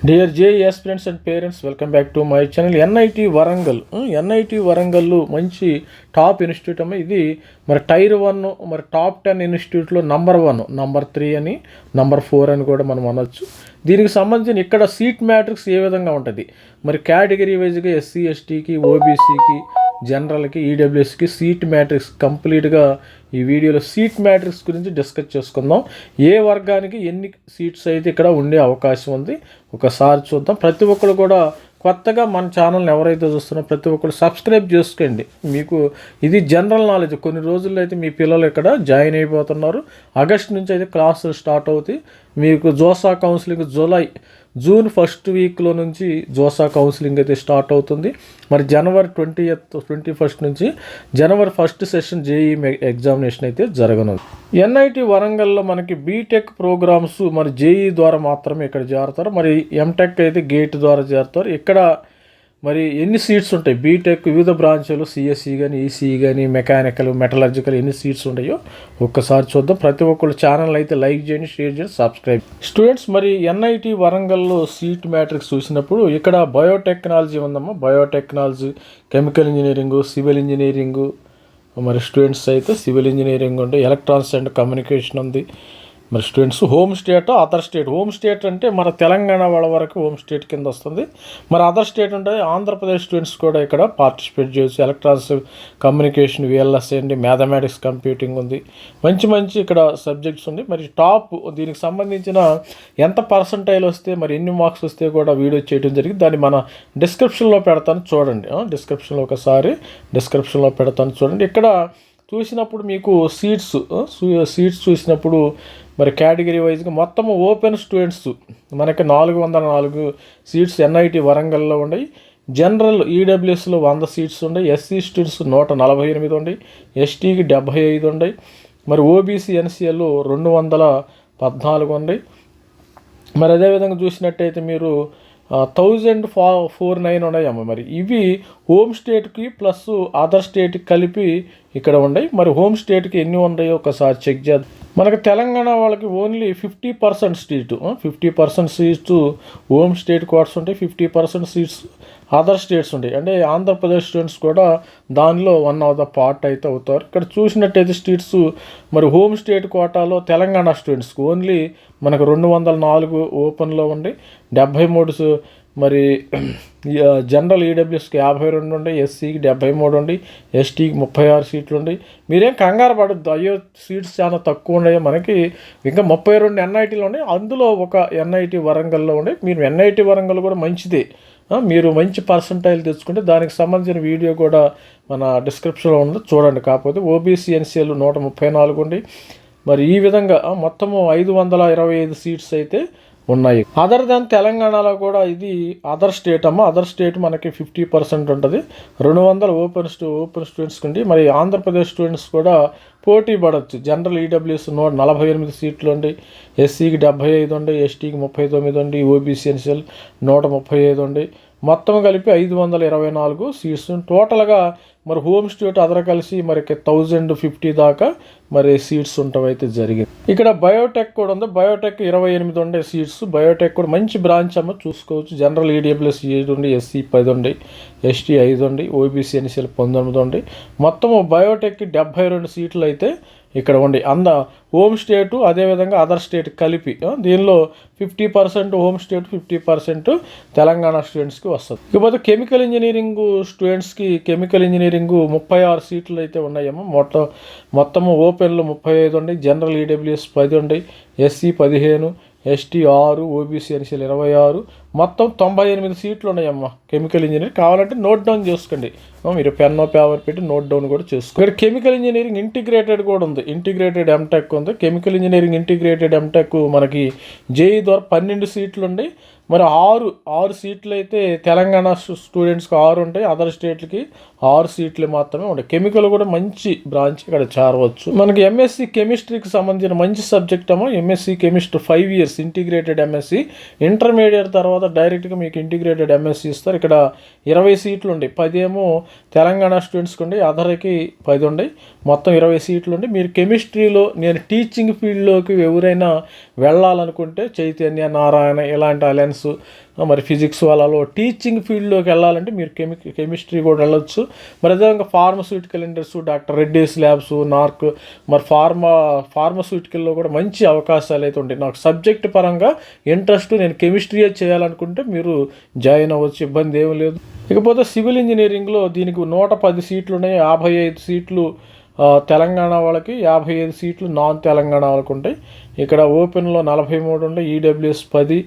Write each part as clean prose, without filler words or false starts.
Dear JEE aspirants and parents, welcome back to my channel. NIT Warangal. NIT Warangal మంచి top institute అమ్మ. ఇది మరి tyre 1, మరి టాప్ 10 ఇన్స్టిట్యూట్లో నంబర్ 1, నంబర్ 3 అని, నంబర్ 4 అని కూడా మనం అనొచ్చు. దీనికి సంబంధించిన ఇక్కడ సీట్ మ్యాట్రిక్స్ ఏ విధంగా ఉంటుంది, మరి కేటగిరీ వైజ్గా ఎస్సీ ఎస్టీకి, ఓబీసీకి, జనరల్కి, ఈడబ్ల్యూఎస్కి సీట్ మ్యాట్రిక్స్ కంప్లీట్గా ఈ వీడియోలో సీట్ మ్యాట్రిక్స్ గురించి డిస్కస్ చేసుకుందాం. ఏ వర్గానికి ఎన్ని సీట్స్ అయితే ఇక్కడ ఉండే అవకాశం ఉంది ఒకసారి చూద్దాం. ప్రతి ఒక్కరు కూడా కొత్తగా మన ఛానల్ని ఎవరైతే చూస్తున్నారో ప్రతి ఒక్కరు సబ్స్క్రైబ్ చేసుకోండి. మీకు ఇది జనరల్ నాలెడ్జ్. కొన్ని రోజుల్లో అయితే మీ పిల్లలు ఇక్కడ జాయిన్ అయిపోతున్నారు. ఆగస్ట్ నుంచి అయితే క్లాసులు స్టార్ట్ అవుతాయి. మీకు జోసా కౌన్సిలింగ్ జూన్ ఫస్ట్ వీక్లో నుంచి జోసా కౌన్సిలింగ్ అయితే స్టార్ట్ అవుతుంది. మరి జనవరి 21 నుంచి జనవరి 1 సెషన్ జేఈ ఎగ్జామినేషన్ అయితే జరగనుంది. ఎన్ఐటి వరంగల్లో మనకి బీటెక్ ప్రోగ్రామ్స్ మరి జేఈ ద్వారా మాత్రమే ఇక్కడ చేరతారు. మరి ఎంటెక్ అయితే గేట్ ద్వారా చేరతారు. ఇక్కడ మరి ఎన్ని సీట్స్ ఉంటాయి, బీటెక్ వివిధ బ్రాంచ్లు సిఎస్సి కానీ, ఈసీఈ కానీ, మెకానికల్, మెటలర్జికల్ ఎన్ని సీట్స్ ఉంటాయో ఒక్కసారి చూద్దాం. ప్రతి ఒక్కరు ఛానల్ అయితే లైక్ చేయండి, షేర్ చేయండి, సబ్స్క్రైబ్. స్టూడెంట్స్, మరి ఎన్ఐటి వరంగల్లో సీట్ మ్యాట్రిక్స్ చూసినప్పుడు ఇక్కడ బయోటెక్నాలజీ ఉందమ్మా. Biotechnology, chemical engineering, civil engineering, మరి స్టూడెంట్స్ అయితే సివిల్ ఇంజనీరింగ్ ఉంది, ఎలక్ట్రానిక్స్ అండ్ కమ్యూనికేషన్ ఉంది. మరి students home state, other state. Home state అంటే మన తెలంగాణ వాళ్ళ వరకు హోమ్ స్టేట్ కింద వస్తుంది. మరి అదర్ స్టేట్ అంటే ఆంధ్రప్రదేశ్ స్టూడెంట్స్ కూడా ఇక్కడ పార్టిసిపేట్ చేయొచ్చు. ఎలక్ట్రానిక్స్, కమ్యూనికేషన్, విఎల్ఎస్ఏ అండి, మ్యాథమెటిక్స్, కంప్యూటింగ్ ఉంది. మంచి ఇక్కడ సబ్జెక్ట్స్ ఉంది. మరి టాప్ దీనికి సంబంధించిన ఎంత పర్సంటైల్ వస్తే, మరి ఎన్ని మార్క్స్ వస్తే కూడా వీడియో చేయడం జరిగింది. దాన్ని మన డిస్క్రిప్షన్లో పెడతాను చూడండి. డిస్క్రిప్షన్లో పెడతాను చూడండి. ఇక్కడ చూసినప్పుడు మీకు సీట్స్ చూసినప్పుడు మరి కేటగిరీ వైజ్గా మొత్తం ఓపెన్ స్టూడెంట్స్ మనకి 404 సీట్స్ ఎన్ఐటి వరంగల్లో ఉన్నాయి. జనరల్ ఈడబ్ల్యూఎస్లో 100 సీట్స్ ఉన్నాయి. ఎస్సీ స్టూడెంట్స్ 148 ఉన్నాయి. ఎస్టీకి 75 ఉన్నాయి. మరి ఓబీసీ ఎన్సీఎల్ 214 ఉన్నాయి. మరి అదేవిధంగా చూసినట్టయితే మీరు 1049 ఉన్నాయమ్మ. మరి ఇవి హోమ్ స్టేట్కి ప్లస్ అదర్ స్టేట్కి కలిపి ఇక్కడ ఉన్నాయి. మరి హోమ్ స్టేట్కి ఎన్ని ఉన్నాయో ఒకసారి చెక్ చేద్దాం. మనకు తెలంగాణ వాళ్ళకి only 50% seat, 50% seats home state Kotas ఉంటాయి. 50% సీట్స్ అదర్ స్టేట్స్ ఉంటాయి. అంటే ఆంధ్రప్రదేశ్ స్టూడెంట్స్ కూడా దానిలో వన్ ఆఫ్ ద పార్ట్ అయితే అవుతారు. ఇక్కడ చూసినట్టయితే స్టేట్స్ మరి హోమ్ స్టేట్ కోటాలో తెలంగాణ స్టూడెంట్స్కి ఓన్లీ మనకు 204 ఓపెన్లో ఉండి, 73 మరి జనరల్ ఈడబ్ల్యూఎస్కి 52 ఉండి, ఎస్సీకి 73 ఉండి, ఎస్టీకి 36 సీట్లు ఉండి. మీరేం కంగారు పడద్దు, అయ్యో సీట్స్ చాలా తక్కువ ఉన్నాయో, మనకి ఇంకా 32 ఎన్ఐటీలు ఉన్నాయి. అందులో ఒక ఎన్ఐటి వరంగల్లో ఉండే. మీరు ఎన్ఐటి వరంగల్ కూడా మంచిదే. మీరు మంచి పర్సంటైల్ తెచ్చుకుంటే దానికి సంబంధించిన వీడియో కూడా మన డిస్క్రిప్షన్లో ఉంది చూడండి. కాకపోతే ఓబీసీ ఎన్సీఎల్ 134 ఉండి. మరి ఈ విధంగా మొత్తము 525 సీట్స్ అయితే ఉన్నాయి. అదర్ దాన్ తెలంగాణలో కూడా ఇది అదర్ స్టేట్ అమ్మ. అదర్ స్టేట్ మనకి 50% ఉంటుంది. 200 ఓపెన్ స్టూడెంట్స్కి ఉండి. మరి ఆంధ్రప్రదేశ్ స్టూడెంట్స్ కూడా పోటీ పడవచ్చు. జనరల్ ఈడబ్ల్యూఎస్ 148 సీట్లు ఉండి, ఎస్సీకి 75 ఉండి, ఎస్టీకి 39 ఉండి, ఓబీసీ ఎన్సీఎల్ 135 ఉండి. మొత్తం కలిపి 524 సీట్స్. టోటల్గా మరి హోమ్ స్టేట్ అదర్ కలిసి మరి 1050 దాకా మరి సీట్స్ ఉంటావైతే జరిగింది. ఇక్కడ బయోటెక్ కూడా ఉంది. బయోటెక్ 28 ఉండే సీట్స్. బయోటెక్ కూడా మంచి బ్రాంచ్ అమ్మ, చూసుకోవచ్చు. జనరల్ ఈడబ్ల్యూఎస్ 7 ఉండి, ఎస్సీ 10 ఉండి, ఎస్టీ 5 ఉండి, ఓబీసీ ఎన్సీఎల్ 19 ఉండి. మొత్తము బయోటెక్కి 72 సీట్లు అయితే ఇక్కడ ఉండి. హోమ్ స్టేటు అదేవిధంగా అదర్ స్టేట్ కలిపి దీనిలో 50% హోమ్ స్టేట్, 50% తెలంగాణ స్టూడెంట్స్కి వస్తుంది. ఇకపోతే కెమికల్ ఇంజనీరింగ్ స్టూడెంట్స్కి 36 సీట్లు అయితే ఉన్నాయేమో. మొత్తము ఓపెన్లో 35 ఉండి, జనరల్ ఈడబ్ల్యూఎస్ 10 ఉండి, ఎస్సీ 15, ఎస్టీ 6, ఓబీసీ ఎన్సీఎల్ 26, మొత్తం 98 సీట్లు ఉన్నాయమ్మ కెమికల్ ఇంజనీరింగ్. కావాలంటే నోట్ డౌన్ చేసుకోండి. మీరు పెన్ పేపర్ పెట్టి నోట్ డౌన్ కూడా చేసుకోండి. ఇక్కడ కెమికల్ ఇంజనీరింగ్ ఇంటిగ్రేటెడ్ కూడా ఉంది. ఇంటిగ్రేటెడ్ ఎంటెక్ ఉంది. కెమికల్ ఇంజనీరింగ్ ఇంటిగ్రేటెడ్ ఎంటెక్ మనకి జేఈ ద్వారా 12 సీట్లు ఉండి. మరి 6 సీట్లు అయితే తెలంగాణ స్టూడెంట్స్కి 6 ఉంటాయి. అదర్ స్టేట్లకి 6 సీట్లు మాత్రమే ఉంటాయి. కెమికల్ కూడా మంచి బ్రాంచ్ ఇక్కడ చేరవచ్చు. మనకి ఎంఎస్సి కెమిస్ట్రీకి సంబంధించిన మంచి సబ్జెక్ట్ ఏమో. MSc chemistry 5 years integrated MSc. Intermediate తర్వాత తర్వాత డైరెక్ట్గా మీకు ఇంటిగ్రేటెడ్ ఎంఎస్సి ఇస్తారు. ఇక్కడ 20 సీట్లు ఉండి 10 ఏమో తెలంగాణ స్టూడెంట్స్కి ఉండి, అదర్కి 10 ఉండి, మొత్తం 20 సీట్లు ఉండి, మీరు కెమిస్ట్రీలో నేను టీచింగ్ ఫీల్డ్లోకి ఎవరైనా వెళ్ళాలనుకుంటే చైతన్య, నారాయణ ఇలాంటి అలయన్స్, మరి ఫిజిక్స్ వాళ్ళలో టీచింగ్ ఫీల్డ్లోకి వెళ్ళాలంటే మీరు కెమిస్ట్రీ కూడా వెళ్ళొచ్చు. మరి అదేవిధంగా pharmaceutical industry, doctor Reddy's labs, నార్క్, మరి ఫార్మస్యూటికల్లో కూడా మంచి అవకాశాలు అయితే ఉంటాయి. నాకు సబ్జెక్ట్ పరంగా ఇంట్రెస్ట్, నేను కెమిస్ట్రీయే చేయాలనుకుంటే మీరు జాయిన్ అవ్వచ్చు, ఇబ్బంది ఏమీ లేదు. ఇకపోతే సివిల్ ఇంజనీరింగ్లో దీనికి 110 సీట్లు ఉన్నాయి. 55 సీట్లు తెలంగాణ వాళ్ళకి, 55 సీట్లు నాన్ తెలంగాణ వాళ్ళకు ఉంటాయి. ఇక్కడ ఓపెన్లో 43 ఉంటాయి, ఈడబ్ల్యూఎస్ 10,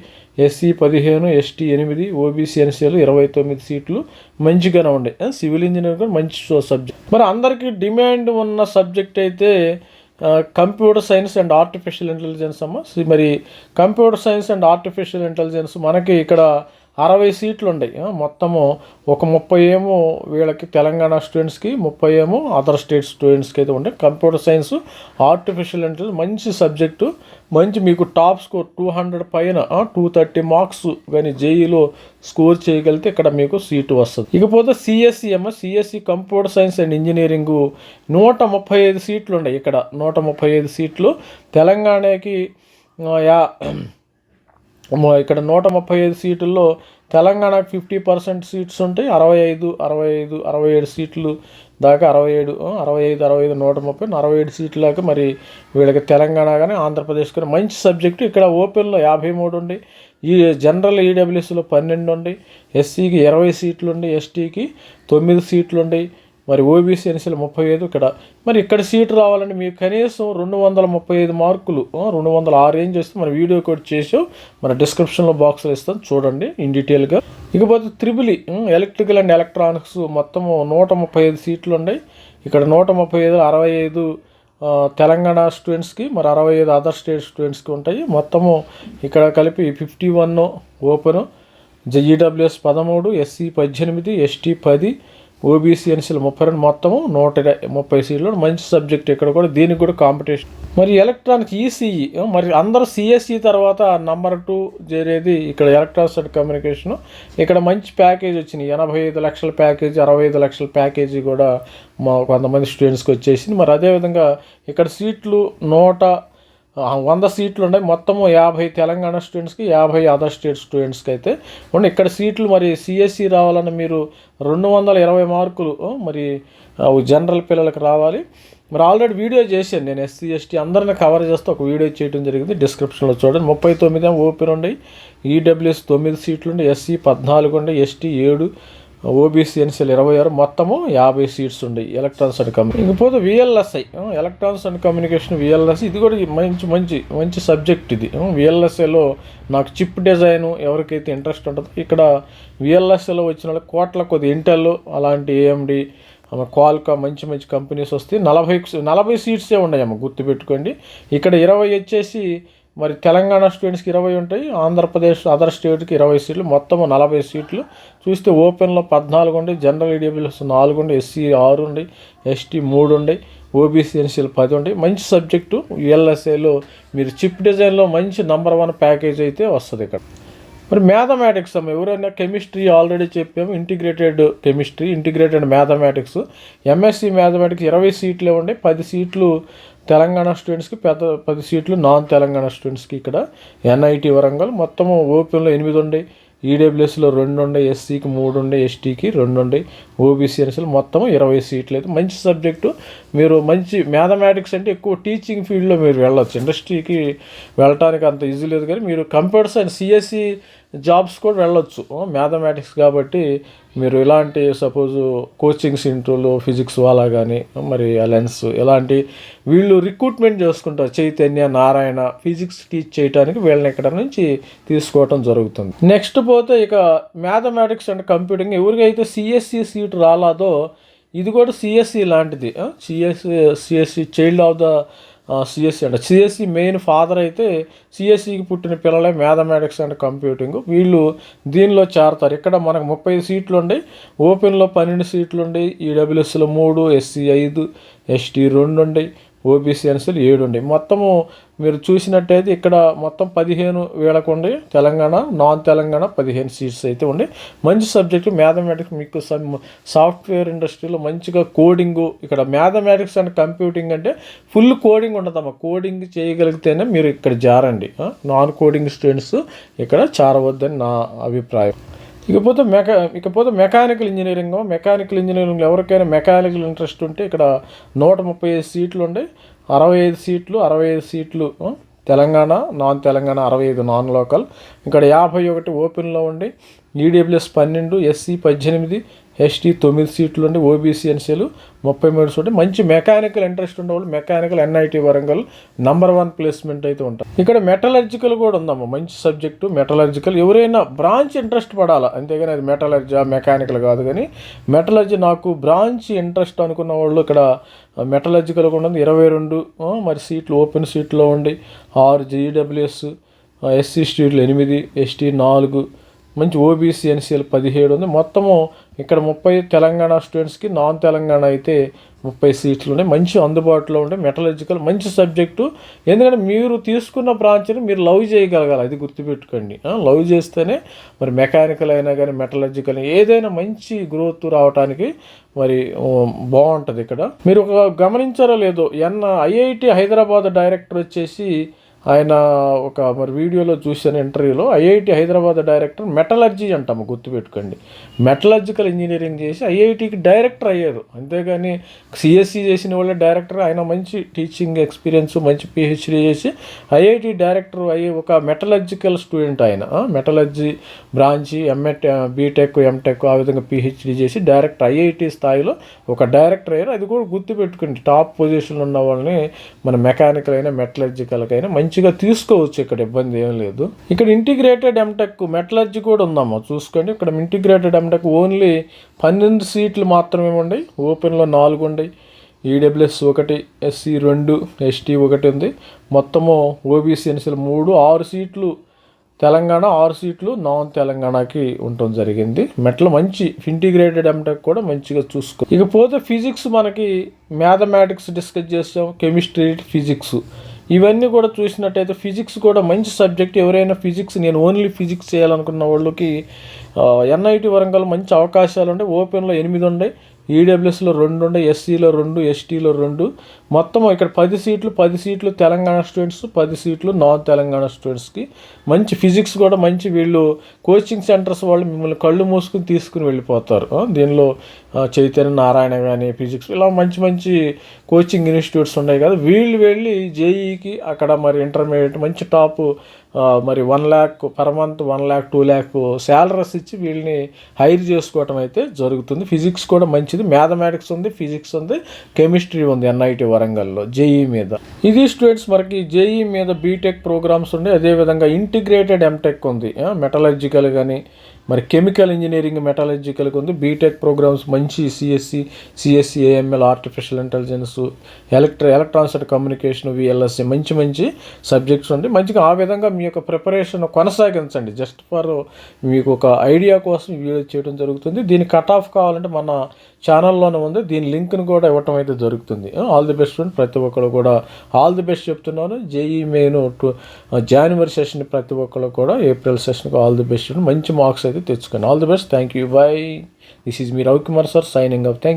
ఎస్సీ 15, ఎస్టీ 8, ఓబీసీ ఎన్సీలు 29 సీట్లు మంచిగానే ఉండే. సివిల్ ఇంజనీరింగ్ కూడా మంచి సబ్జెక్ట్. మరి అందరికీ డిమాండ్ ఉన్న సబ్జెక్ట్ అయితే computer science and artificial intelligence అమ్మ. మరి computer science and artificial intelligence మనకి ఇక్కడ 60 సీట్లు ఉన్నాయి. మొత్తము ఒక 30 ఏమో వీళ్ళకి తెలంగాణ స్టూడెంట్స్కి, 30 ఏమో అదర్ స్టేట్ స్టూడెంట్స్కి అయితే ఉంటాయి. కంప్యూటర్ సైన్స్, ఆర్టిఫిషియల్ ఇంటెలిజెన్స్ మంచి సబ్జెక్టు, మంచి మీకు టాప్ స్కోర్ 200 పైన 230 మార్క్స్ కానీ జేఈలో స్కోర్ చేయగలిగితే ఇక్కడ మీకు సీటు వస్తుంది. ఇకపోతే CSE computer science and engineering 135 సీట్లు ఉన్నాయి. ఇక్కడ 135 సీట్లు తెలంగాణకి ఇక్కడ 135 సీట్లలో తెలంగాణకు 50% సీట్స్ ఉంటాయి. 67 సీట్లు దాకా 65, 130, 47 సీట్ల దాకా మరి వీళ్ళకి తెలంగాణ కానీ ఆంధ్రప్రదేశ్ కానీ మంచి సబ్జెక్టు. ఇక్కడ ఓపెన్లో 53 ఉండి, ఈ జనరల్ ఈడబ్ల్యూఎస్లో 12 ఉండి, ఎస్సీకి 20 సీట్లు ఉండి, ఎస్టీకి 9 సీట్లు ఉండి, మరి ఓబీసీ ఎన్సీలు 35. ఇక్కడ సీటు రావాలంటే మీకు కనీసం 235 మార్కులు, 206 రేంజ్ వస్తే మన వీడియో కోడ్ చేసాం, మన డిస్క్రిప్షన్లో బాక్స్లో ఇస్తాను, చూడండి ఇన్ డీటెయిల్గా. ఇకపోతే త్రిబుల్ ఎలక్ట్రికల్ అండ్ ఎలక్ట్రానిక్స్ మొత్తము 135 సీట్లు ఉన్నాయి. ఇక్కడ 135, 65 తెలంగాణ స్టూడెంట్స్కి, మరి 65 అదర్ స్టేట్ స్టూడెంట్స్కి ఉంటాయి. మొత్తము ఇక్కడ కలిపి 51 open, EWS 13, SC 18, ST 10, OBC ఎన్సీలు 32, మొత్తము 130 సీట్లు. మంచి సబ్జెక్ట్ ఇక్కడ కూడా, దీనికి కూడా కాంపిటీషన్. మరి ఎలక్ట్రానిక్ ఈసీఈ, మరి అందరూ సిఎస్ఈ తర్వాత నెంబర్ 2 చేరేది ఇక్కడ ఎలక్ట్రానిక్స్ అండ్ కమ్యూనికేషన్. ఇక్కడ మంచి ప్యాకేజ్ వచ్చినాయి, 85 లక్షల ప్యాకేజీ, 65 లక్షల ప్యాకేజీ కూడా మా కొంతమంది స్టూడెంట్స్కి వచ్చేసింది. మరి అదేవిధంగా ఇక్కడ సీట్లు 100 సీట్లు ఉన్నాయి. మొత్తము 50 తెలంగాణ స్టూడెంట్స్కి, 50 అదర్ స్టేట్ స్టూడెంట్స్కి అయితే ఉన్నాయి. ఇక్కడ సీట్లు మరి సిఎస్సి రావాలన్న మీరు 220 మార్కులు మరి జనరల్ పిల్లలకు రావాలి. మరి ఆల్రెడీ వీడియో చేశాను నేను, ఎస్సీ ఎస్టీ అందరిని కవర్ చేస్తూ ఒక వీడియో చేయడం జరిగింది, డిస్క్రిప్షన్లో చూడండి. 39 ఓపెన్ ఉండి, ఈడబ్ల్యూఎస్ 9 సీట్లు ఉండి, ఎస్సీ 14 ఉండి, ఎస్టీ 7, ఓబీసీ ఎన్సీలు 26, మొత్తము 50 సీట్స్ ఉన్నాయి ఎలక్ట్రానిక్స్ అండ్ కమ్యూనికేషన్. ఇకపోతే VLSI electronics and communication VLSI, ఇది కూడా మంచి సబ్జెక్ట్. ఇది విఎల్ఎస్ఐలో నాకు చిప్ డిజైన్ ఎవరికైతే ఇంట్రెస్ట్ ఉంటుందో ఇక్కడ విఎల్ఎస్ఐలో వచ్చిన వాళ్ళకి కోట్ల కొద్ది ఇంటెల్ అలాంటి ఏఎండి, క్వాల్కా మంచి కంపెనీస్ వస్తాయి. 40 సీట్సే ఉన్నాయమ్మ, గుర్తుపెట్టుకోండి. ఇక్కడ 20 వచ్చేసి మరి తెలంగాణ స్టూడెంట్స్కి 20 ఉంటాయి, ఆంధ్రప్రదేశ్ అదర్ స్టేట్కి 20 సీట్లు, మొత్తం 40 సీట్లు. చూస్తే ఓపెన్లో 14 ఉండి, జనరల్ ఈడబ్ల్యూఎస్ 4 ఉండి, ఎస్సీ 6 ఉండి, ఎస్టీ 3 ఉండి, ఓబీసీ ఎన్సీలు 10 ఉండి. మంచి సబ్జెక్టు విఎల్ఎస్ఐలో మీరు చిప్ డిజైన్లో మంచి నెంబర్ 1 ప్యాకేజ్ అయితే వస్తుంది ఇక్కడ. మరి మ్యాథమెటిక్స్ అమ్మ, ఎవరైనా కెమిస్ట్రీ ఆల్రెడీ చెప్పాము, integrated chemistry, integrated mathematics, MSc mathematics 20 సీట్లే ఉండే, 10 సీట్లు తెలంగాణ స్టూడెంట్స్కి, 10 సీట్లు నాన్ తెలంగాణ స్టూడెంట్స్కి. ఇక్కడ ఎన్ఐటి వరంగల్ మొత్తము ఓపెన్లో 8 ఉండే, ఈడబ్ల్యూఎస్లో 2 ఉండే, ఎస్సీకి 3 ఉండే, ఎస్టీకి 2 ఉండే, ఓబీసీ ఎన్సీలు మొత్తం 20 సీట్లు అయితే మంచి సబ్జెక్టు. మీరు మంచి మ్యాథమెటిక్స్ అంటే ఎక్కువ టీచింగ్ ఫీల్డ్లో మీరు వెళ్ళొచ్చు, ఇండస్ట్రీకి వెళ్ళటానికి అంత ఈజీ లేదు, కానీ మీరు కంప్యూటర్ సైన్స్ సిఎస్సి జాబ్స్ కూడా వెళ్ళొచ్చు మ్యాథమెటిక్స్ కాబట్టి. మీరు ఇలాంటి సపోజు కోచింగ్ సెంటర్లో ఫిజిక్స్ వాళ్ళ కానీ, మరి అలయన్స్ ఇలాంటి వీళ్ళు రిక్రూట్మెంట్ చేసుకుంటారు, చైతన్య, నారాయణ ఫిజిక్స్ టీచ్ చేయడానికి వీళ్ళని ఇక్కడ నుంచి తీసుకోవటం జరుగుతుంది. నెక్స్ట్ పోతే ఇక మ్యాథమెటిక్స్ అండ్ కంప్యూటింగ్, ఎవరికైతే సిఎస్సి సీట్ రాలేదో ఇది కూడా సిఎస్సి లాంటిది. CSE child of the CSE అంటే సిఎస్సి మెయిన్ ఫాదర్ అయితే సిఎస్సికి పుట్టిన పిల్లలే మ్యాథమెటిక్స్ అండ్ కంప్యూటింగ్, వీళ్ళు దీనిలో చేరతారు. ఇక్కడ మనకు 30 సీట్లు ఉండి, ఓపెన్లో 12 సీట్లు ఉండి, ఈడబ్ల్యూఎస్లో 3, ఎస్సీ 5, ఎస్టీ 2 ఉండి, ఓబీసీ ఎన్సీలు 7 ఉండే. మొత్తము మీరు చూసినట్టయితే ఇక్కడ మొత్తం 15 వీళ్ళకు ఉండి, తెలంగాణ నాన్ తెలంగాణ 15 సీట్స్ అయితే ఉండి. మంచి సబ్జెక్టు మ్యాథమెటిక్స్. మీకు సాఫ్ట్వేర్ ఇండస్ట్రీలో మంచిగా కోడింగు, ఇక్కడ మ్యాథమెటిక్స్ అండ్ కంప్యూటింగ్ అంటే ఫుల్ కోడింగ్ ఉండదమ్మా. కోడింగ్ చేయగలిగితేనే మీరు ఇక్కడ జారండి. నాన్ కోడింగ్ స్టూడెంట్స్ ఇక్కడ చేరవద్దని నా అభిప్రాయం. ఇకపోతే మెకానికల్ ఇంజనీరింగ్ ఎవరికైనా మెకానికల్ ఇంట్రెస్ట్ ఉంటే ఇక్కడ 135 సీట్లు ఉండి, 65 సీట్లు Telangana, non Telangana 65 non local. ఇక్కడ 51 ఓపెన్లో ఉండి, ఈడబ్ల్యూఎస్ 12, ఎస్సీ 18, ఎస్టీ 9 సీట్లు ఉండి, ఓబీసీ ఎన్సీలు 33 సీట్లు. మంచి మెకానికల్ ఇంట్రెస్ట్ ఉండేవాళ్ళు mechanical NIT Warangal number 1 placement అయితే ఉంటారు. ఇక్కడ మెటలర్జికల్ కూడా ఉందమ్మా, మంచి సబ్జెక్టు మెటలర్జికల్. ఎవరైనా బ్రాంచ్ ఇంట్రెస్ట్ పడాలా, అంతేగాని అది మెటలర్జీ మెకానికల్ కాదు. కానీ మెటలర్జీ నాకు బ్రాంచ్ ఇంట్రెస్ట్ అనుకున్న వాళ్ళు ఇక్కడ మెటలర్జికల్ కూడా ఉంది. 22 మరి సీట్లు ఓపెన్ సీట్లో ఉండి, 6 జీడబ్ల్యూఎస్, ఎస్సీ సీట్లు 8, ఎస్టీ 4, మంచి ఓబీసీ ఎన్సీఎల్ 17 ఉంది. మొత్తము ఇక్కడ 30 తెలంగాణ స్టూడెంట్స్కి, నాన్ తెలంగాణ అయితే 30 సీట్లు ఉన్నాయి. మంచి అందుబాటులో ఉండే మెటలర్జికల్ మంచి సబ్జెక్టు. ఎందుకంటే మీరు తీసుకున్న బ్రాంచ్ని మీరు లవ్ చేయగలగాలి, అది గుర్తుపెట్టుకోండి. లవ్ చేస్తేనే మరి మెకానికల్ అయినా కానీ మెటలర్జికల్ ఏదైనా మంచి గ్రోత్ రావడానికి మరి బాగుంటుంది. ఇక్కడ మీరు గమనించారో లేదో, ఐఐటి హైదరాబాద్ డైరెక్టర్ వచ్చేసి ఆయన మరి వీడియోలో చూసిన ఇంటర్వ్యూలో, ఐఐటి హైదరాబాద్ డైరెక్టర్ మెటలర్జీ అంటాము, గుర్తుపెట్టుకోండి. మెటలర్జికల్ ఇంజనీరింగ్ చేసి ఐఐటికి డైరెక్టర్ అయ్యారు. అంతేగాని సిఎస్సి చేసిన వాళ్ళే డైరెక్టర్. ఆయన మంచి టీచింగ్ ఎక్స్పీరియన్స్, మంచి పిహెచ్డీ చేసి ఐఐటి డైరెక్టర్ అయ్యి ఒక మెటలర్జికల్ స్టూడెంట్. ఆయన మెటలర్జీ బ్రాంచి బీటెక్, ఎంటెక్ ఆ విధంగా పిహెచ్డీ చేసి డైరెక్టర్ ఐఐటి స్థాయిలో ఒక డైరెక్టర్ అయ్యారు. అది కూడా గుర్తుపెట్టుకోండి. టాప్ పొజిషన్లో ఉన్న వాళ్ళని మన మెకానికల్ అయినా మెటలర్జికల్కైనా మంచిగా తీసుకోవచ్చు. ఇక్కడ ఇబ్బంది ఏం లేదు. ఇక్కడ ఇంటిగ్రేటెడ్ ఎంటెక్ మెటలర్జీ కూడా ఉందమ్మా, చూసుకోండి. ఇక్కడ ఇంటిగ్రేటెడ్ ఎంటెక్ ఓన్లీ 12 సీట్లు మాత్రమే ఉన్నాయి. ఓపెన్లో 4 ఉన్నాయి. ఈడబ్ల్యూఎస్ 1, ఎస్సీ 2, ఎస్టీ 1 ఉంది. మొత్తము ఓబీసీ ఎన్సీలు 3, 6 సీట్లు తెలంగాణ, 6 సీట్లు నాన్ తెలంగాణకి ఉండటం జరిగింది. మంచి ఇంటిగ్రేటెడ్ ఎంటెక్ కూడా మంచిగా చూసుకో. ఇకపోతే ఫిజిక్స్, మనకి మ్యాథమెటిక్స్ డిస్కస్ చేస్తాం, కెమిస్ట్రీ, ఫిజిక్స్ ఇవన్నీ కూడా చూసినట్టయితే ఫిజిక్స్ కూడా మంచి సబ్జెక్ట్. ఎవరైనా నేను ఓన్లీ ఫిజిక్స్ చేయాలనుకున్న వాళ్ళకి ఎన్ఐటి వరంగల్ మంచి అవకాశాలు ఉంటాయి. ఓపెన్లో 8 ఉన్నాయి, ఈడబ్ల్యూఎస్లో 2 ఉన్నాయి, ఎస్సీలో 2, ఎస్టీలో 2. మొత్తం ఇక్కడ 10 సీట్లు తెలంగాణ స్టూడెంట్స్, 10 సీట్లు నాన్ తెలంగాణ స్టూడెంట్స్కి. మంచి ఫిజిక్స్ కూడా మంచి. వీళ్ళు కోచింగ్ సెంటర్స్ వాళ్ళు మిమ్మల్ని కళ్ళు మూసుకుని తీసుకుని వెళ్ళిపోతారు. దీనిలో చైతన్య నారాయణ కానీ ఫిజిక్స్ ఇలా మంచి కోచింగ్ ఇన్స్టిట్యూట్స్ ఉన్నాయి కదా, వీళ్ళు వెళ్ళి జేఈకి అక్కడ మరి ఇంటర్మీడియట్ మంచి టాప్ మరి 1 lakh per month, 1 lakh 2 lakh salaries ఇచ్చి వీళ్ళని హైర్ చేసుకోవటం అయితే జరుగుతుంది. ఫిజిక్స్ కూడా మంచిది. మ్యాథమెటిక్స్ ఉంది, ఫిజిక్స్ ఉంది, కెమిస్ట్రీ ఉంది ఎన్ఐటి వరంగల్లో జేఈ మీద. ఇది స్టూడెంట్స్ మనకి జేఈ మీద బీటెక్ ప్రోగ్రామ్స్ ఉన్నాయి. అదేవిధంగా ఇంటిగ్రేటెడ్ ఎంటెక్ ఉంది, మెటలర్జికల్ కానీ మరి కెమికల్ ఇంజనీరింగ్ మెటలర్జికల్కి ఉంది. బీటెక్ ప్రోగ్రామ్స్ మంచి CSE, AML, artificial intelligence, electronics and communication, VLSI మంచి సబ్జెక్ట్స్ ఉంది. మంచిగా ఆ విధంగా మీ యొక్క ప్రిపరేషన్ కొనసాగించండి. జస్ట్ ఫర్ మీకు ఒక ఐడియా కోసం వీడియో చేయడం జరుగుతుంది. దీని కట్ ఆఫ్ కావాలంటే మన ఛానల్లోనే ఉంది, దీని లింక్ను కూడా ఇవ్వటం అయితే జరుగుతుంది. ఆల్ ది బెస్ట్ ఫ్రెండ్, ప్రతి ఒక్కరు కూడా ఆల్ ది బెస్ట్ చెప్తున్నాను. జేఈ మెయిన్ జనవరి సెషన్ ప్రతి ఒక్కరు కూడా ఏప్రిల్ సెషన్కి ఆల్ ది బెస్ట్. మంచి మార్క్స్ అయితే తెచ్చుకోండి. All the best. Thank you. By. This is me Ravikumar sir signing off. Thank you.